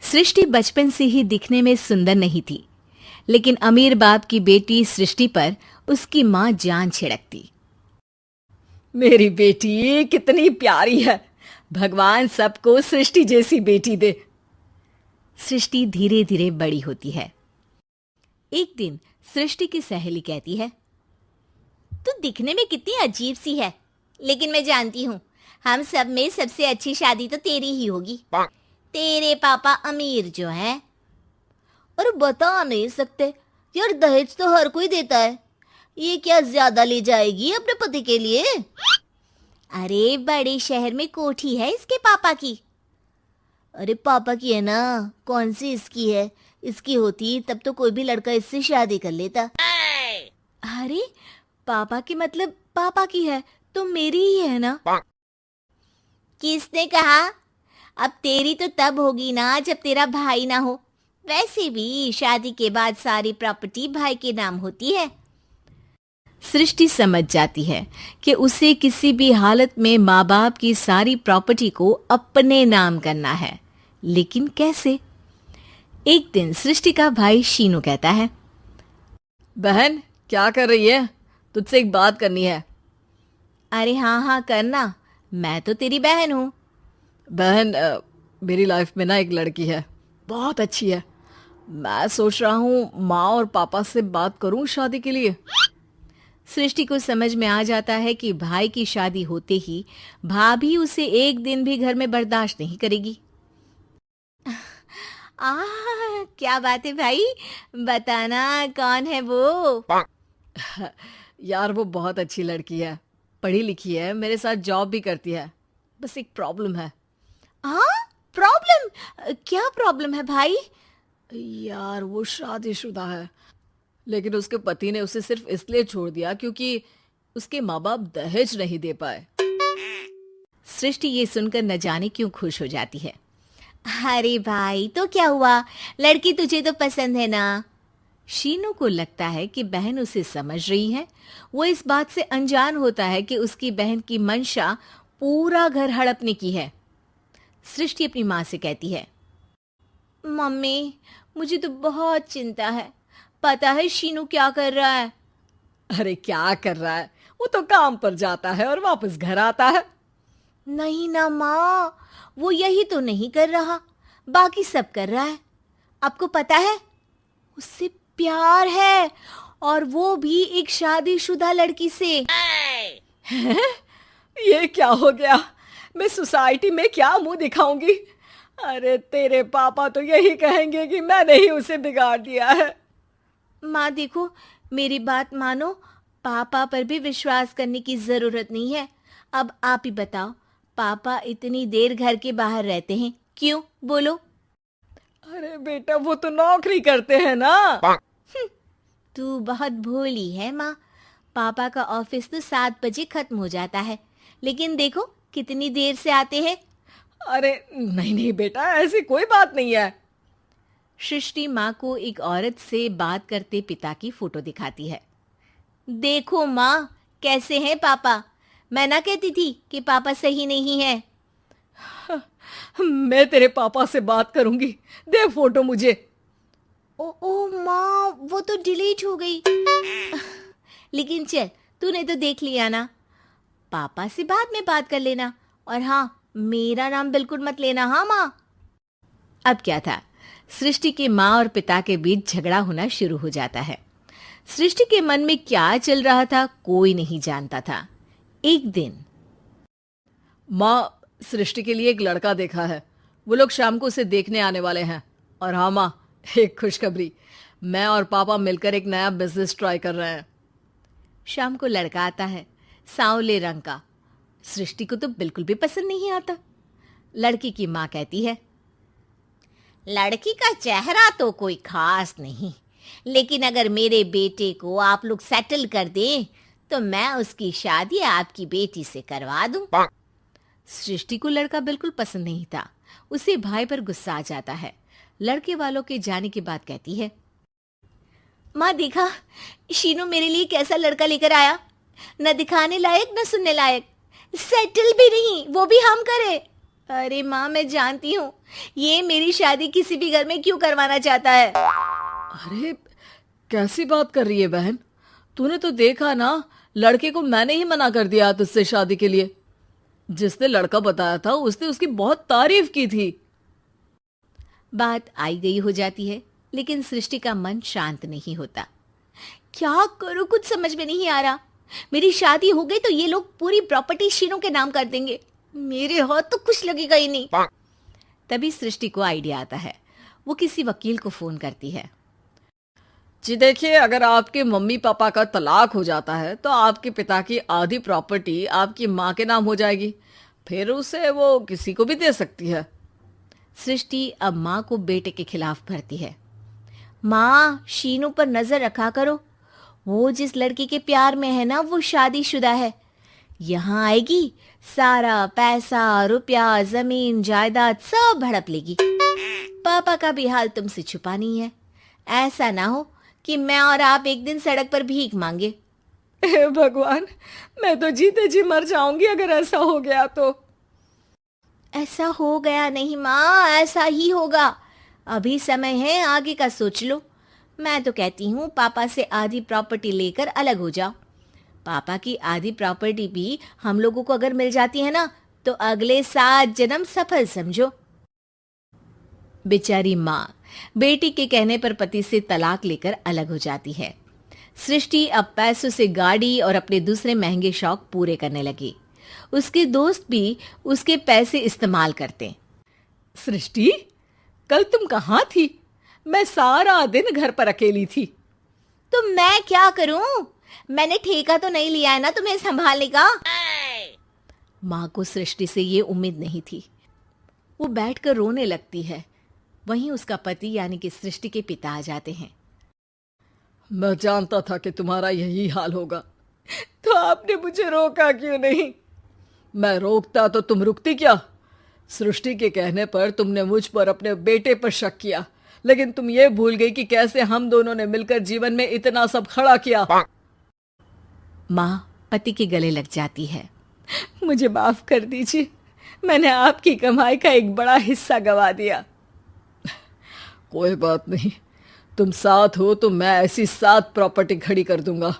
सृष्टि बचपन से ही दिखने में सुंदर नहीं थी, लेकिन अमीर बाप की बेटी सृष्टि पर उसकी माँ जान छिड़कती। मेरी बेटी कितनी प्यारी है, भगवान सबको सृष्टि जैसी बेटी दे। सृष्टि धीरे धीरे बड़ी होती है। एक दिन सृष्टि की सहेली कहती है, तू दिखने में कितनी अजीब सी है, लेकिन मैं जानती हूँ हम सब में सबसे अच्छी शादी तो तेरी ही होगी। तेरे पापा अमीर जो है। और बता नहीं सकते यार, दहेज तो हर कोई देता है, ये क्या ज्यादा ले जाएगी अपने पति के लिए? अरे बड़े शहर में कोठी है इसके पापा की। अरे पापा की है ना, कौन सी इसकी है? इसकी होती तब तो कोई भी लड़का इससे शादी कर लेता। अरे पापा की मतलब पापा की है तो मेरी ही है ना? किसने कहा? अब तेरी तो तब होगी ना जब तेरा भाई ना हो। वैसे भी शादी के बाद सारी प्रॉपर्टी भाई के नाम होती है। सृष्टि समझ जाती है कि उसे किसी भी हालत में माँ बाप की सारी प्रॉपर्टी को अपने नाम करना है, लेकिन कैसे? एक दिन सृष्टि का भाई शीनू कहता है, बहन क्या कर रही है? तुझसे एक बात करनी है। अरे हाँ हाँ करना, मैं तो तेरी बहन हूँ। बहन मेरी लाइफ में ना एक लड़की है, बहुत अच्छी है। मैं सोच रहा हूँ माँ और पापा से बात करूँ शादी के लिए। सृष्टि को समझ में आ जाता है कि भाई की शादी होते ही भाभी उसे एक दिन भी घर में बर्दाश्त नहीं करेगी। क्या बात है भाई, बताना कौन है वो? यार वो बहुत अच्छी लड़की है, पढ़ी लिखी है, मेरे साथ जॉब भी करती है। बस एक प्रॉब्लम है। हाँ प्रॉब्लम? क्या प्रॉब्लम है भाई? यार वो शादीशुदा है, लेकिन उसके पति ने उसे सिर्फ इसलिए छोड़ दिया क्योंकि उसके माँ बाप दहेज नहीं दे पाए। सृष्टि ये सुनकर न जाने क्यों खुश हो जाती है। अरे भाई तो क्या हुआ, लड़की तुझे तो पसंद है ना? शीनू को लगता है कि बहन उसे समझ रही है। वो इस बात से अनजान होता है कि उसकी बहन की मंशा पूरा घर हड़पने की है। सृष्टि अपनी माँ से कहती है, मम्मी मुझे तो बहुत चिंता है। पता है शीनू क्या कर रहा है? अरे क्या कर रहा है? वो तो काम पर जाता है और वापस घर आता है। नहीं ना माँ, वो यही तो नहीं कर रहा, बाकी सब कर रहा है। आपको पता है उससे प्यार है, और वो भी एक शादीशुदा लड़की से। हैं? ये क्या हो गया? मैं सोसाइटी में क्या मुंह दिखाऊंगी? अरे तेरे पापा तो यही कहेंगे कि मैंने ही उसे बिगाड़ दिया है। माँ देखो, मेरी बात मानो, पापा पर भी विश्वास करने की जरूरत नहीं है। अब आप ही बताओ, पापा इतनी देर घर के बाहर रहते हैं क्यों? बोलो। अरे बेटा वो तो नौकरी करते हैं ना। तू बहुत भोली है माँ। पापा का ऑफिस तो 7 बजे खत्म हो जाता है, लेकिन देखो कितनी देर से आते हैं। अरे नहीं नहीं बेटा, ऐसी कोई बात नहीं है। सृष्टि माँ को एक औरत से बात करते पिता की फोटो दिखाती है। देखो माँ कैसे हैं पापा। मैं ना कहती थी कि पापा सही नहीं है। मैं तेरे पापा से बात करूंगी, दे फोटो मुझे। ओ माँ, वो तो डिलीट हो गई। लेकिन चल, तूने तो देख लिया ना। पापा से बाद में बात कर लेना, और हाँ मेरा नाम बिल्कुल मत लेना। हाँ माँ। अब क्या था, सृष्टि के माँ और पिता के बीच झगड़ा होना शुरू हो जाता है। सृष्टि के मन में क्या चल रहा था कोई नहीं जानता था। एक दिन, माँ सृष्टि के लिए एक लड़का देखा है, वो लोग शाम को उसे देखने आने वाले हैं। और हाँ माँ, एक खुशखबरी, मैं और पापा मिलकर एक नया बिजनेस ट्राई कर रहे हैं। शाम को लड़का आता है, सांवले रंग का। सृष्टि को तो बिल्कुल भी पसंद नहीं आता। लड़की की माँ कहती है, लड़की का चेहरा तो कोई खास नहीं, लेकिन अगर मेरे बेटे को आप लोग सेटल कर दें तो मैं उसकी शादी आपकी बेटी से करवा दूं। सृष्टि को लड़का बिल्कुल पसंद नहीं था। उसे भाई पर गुस्सा आ जाता है। लड़के वालों के जाने के बाद कहती है, माँ देखा शीनू मेरे लिए कैसा लड़का लेकर आया, न दिखाने लायक न सुनने लायक, सेटल भी नहीं, वो भी हम करे। अरे माँ, मैं जानती हूँ ये मेरी शादी किसी भी घर में क्यों करवाना चाहता है। अरे कैसी बात कर रही है बहन, तूने तो देखा ना, लड़के को मैंने ही मना कर दिया तुझसे शादी के लिए। जिसने लड़का बताया था उसने उसकी बहुत तारीफ की थी। बात आई गई हो जाती है, लेकिन सृष्टि का मन शांत नहीं होता। क्या करूँ, कुछ समझ में नहीं आ रहा। मेरी शादी हो गई तो ये लोग पूरी प्रॉपर्टी शीनू के नाम कर देंगे, मेरे हाथ तो कुछ लगेगा ही नहीं। तभी सृष्टि को आइडिया आता है। वो किसी वकील को फोन करती है। जी देखिए, अगर आपके मम्मी पापा का तलाक हो जाता है तो आपके पिता की आधी प्रॉपर्टी आपकी माँ के नाम हो जाएगी, फिर उसे वो किसी को भी दे सकती है। सृष्टि अब माँ को बेटे के खिलाफ भरती है। माँ, शीनू पर नजर रखा करो। वो जिस लड़की के प्यार में है ना, वो शादीशुदा है। यहाँ आएगी, सारा पैसा, रुपया, जमीन, जायदाद सब हड़प लेगी। पापा का भी हाल तुमसे छुपा नहीं है। ऐसा ना हो कि मैं और आप एक दिन सड़क पर भीख मांगे। हे भगवान, मैं तो जीते जी मर जाऊंगी अगर ऐसा हो गया तो। ऐसा हो गया नहीं माँ, ऐसा ही होगा। अभी समय है, आगे का सोच लो। मैं तो कहती हूँ पापा से आधी प्रॉपर्टी लेकर अलग हो जाओ। पापा की आधी प्रॉपर्टी भी हम लोगों को अगर मिल जाती है ना, तो अगले 7 जन्म सफल समझो। बेचारी माँ बेटी के कहने पर पति से तलाक लेकर अलग हो जाती है। सृष्टि अब पैसों से गाड़ी और अपने दूसरे महंगे शौक पूरे करने लगी। उसके दोस्त भी उसके पैसे इस्तेमाल करते। सृष्टि, कल तुम कहाँ थी? मैं सारा दिन घर पर अकेली थी। तो मैं क्या करूं? मैंने ठेका तो नहीं लिया है ना तुम्हें संभालने का। माँ को सृष्टि से ये उम्मीद नहीं थी। वो बैठकर रोने लगती है। वहीं उसका पति यानी कि सृष्टि के पिता आ जाते हैं। मैं जानता था कि तुम्हारा यही हाल होगा, तो आपने मुझे रोका क्यों नहीं? मैं रोकता तो तुम रुकती क्या? सृष्टि के कहने पर तुमने मुझ पर, अपने बेटे पर शक किया, लेकिन तुम ये भूल गई कि कैसे हम दोनों ने मिलकर जीवन में इतना सब खड़ा किया। माँ पति के गले लग जाती है। मुझे माफ कर दीजिए, मैंने आपकी कमाई का एक बड़ा हिस्सा गवा दिया। कोई बात नहीं, तुम साथ हो तो मैं ऐसी 7 प्रॉपर्टी खड़ी कर दूंगा